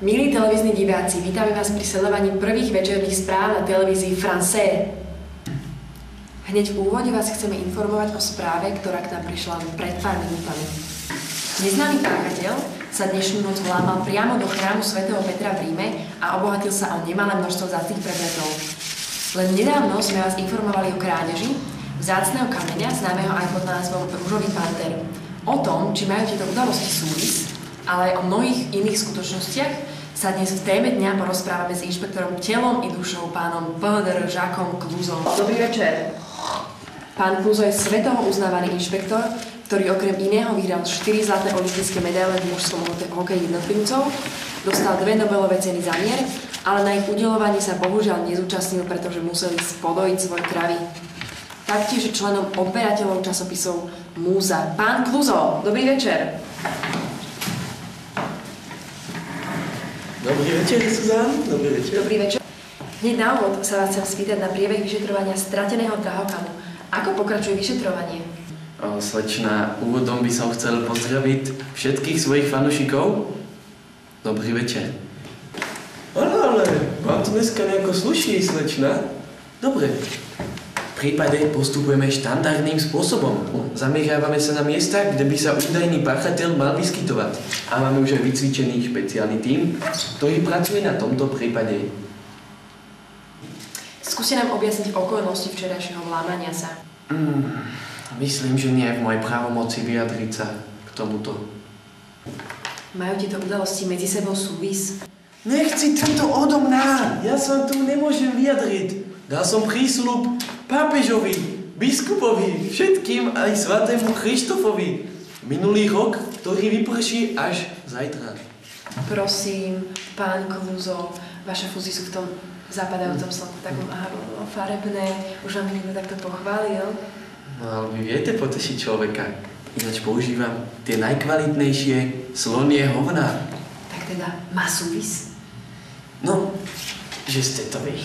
Milí televízni diváci, vítame vás pri sledovaní prvých večerných správ na televízii France. Hneď v úvode vás chceme informovať o správe, ktorá k nám prišla pred pár minútami. Neznámy páchateľ sa dnešnú noc vlámal priamo do chrámu svätého Petra v Ríme a obohatil sa o nemalé množstvo vzácnych predmetov. Len nedávno sme vás informovali o krádeži vzácneho kameňa, známeho aj pod názvom Ružový panter. O tom, či majú tieto udalosti súvis, ale aj o mnohých iných skutočnostiach sa dnes v téme dňa porozprávame s inšpektorom telom i dušou, pánom PHDR Žákom Kluzom. Dobrý večer. Pán Kluzo je svetovo uznávaný inšpektor, ktorý okrem iného vyhral 4 zlaté olympijské medaile v mužskom hokeji jednotlivcov, dostal 2 Nobelové ceny za mier, ale na ich udeľovaní sa bohužiaľ nezúčastnil, pretože museli spodojiť svoje kravy. Taktiež je členom odberateľov časopisov Múza. Pán Kluzo, dobrý večer. Dobrý večer, Suzán. Dobrý večer. Dobrý večer. Hneď na úvod sa vás chcem spýtať na priebeh vyšetrovania strateného drahokamu. Ako pokračuje vyšetrovanie? Slečna, úvodom by som chcel pozdraviť všetkých svojich fanúšikov. Dobrý večer. Ale vám to dneska nejako sluší, slečna. Dobre. V prípade postupujeme štandardným spôsobom. Zameriavame sa na miesta, kde by sa údajný páchateľ mal vyskytovať. A máme už aj vycvičený špeciálny tím, ktorý pracuje na tomto prípade. Skúste nám objasniť okolnosti včerajšieho vlámania sa. Myslím, že nie je v mojej právomoci vyjadriť sa k tomuto. Majú tieto udalosti medzi sebou súvis? Nechci tento odo mňa! Ja sa tu nemôžem vyjadriť. Dal som prísľub pápežovi, biskupovi, všetkým aj svätému Krištofovi. Minulý rok, ktorý vyprší až zajtra. Prosím, pán Kluzo, vaše fúzy sú v tom zapadajúcom slnku takom farebné. Už vám niekto takto pochválil? No ale vy viete potešiť človeka. Ináč používam tie najkvalitnejšie slonie hovná. Tak teda má súvis? No, že ste to vy.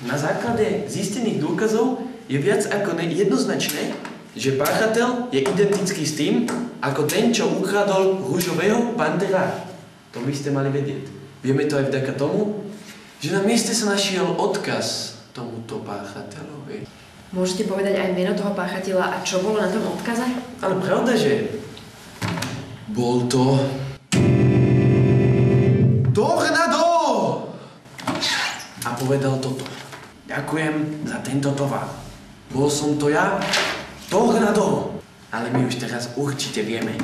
Na základe zistených dôkazov je viac ako jednoznačné, že páchateľ je identický s tým, ako ten, čo ukradol Ružového pantera. To by ste mali vedieť. Vieme to aj vďaka tomu, že na mieste sa našiel odkaz tomuto páchateľovi. Môžete povedať aj meno toho páchateľa a čo bolo na tom odkaze? Ale pravda, že bol to Tornado! A povedal toto. Ďakujem za tento tovar. Bol som to ja, Tornado. Ale my už teraz určite vieme,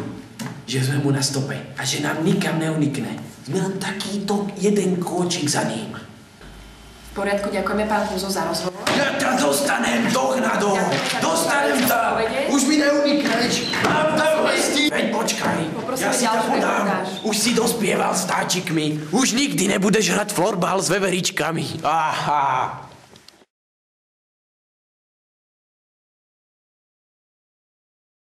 že sme mu na stope a že nám nikam neunikne. Sme len takýto jeden krôčik za ním. V poriadku, ďakujeme pán Kluzo za rozhovor. Ja ťa dostanem, Tornado! Dostanem ťa! Už mi neunikneš! Mám tam vesti! Veď počkaj, ja si ťa podám. Už si dospieval s táčikmi. Už nikdy nebudeš hrať florbal s veveričkami. Aha!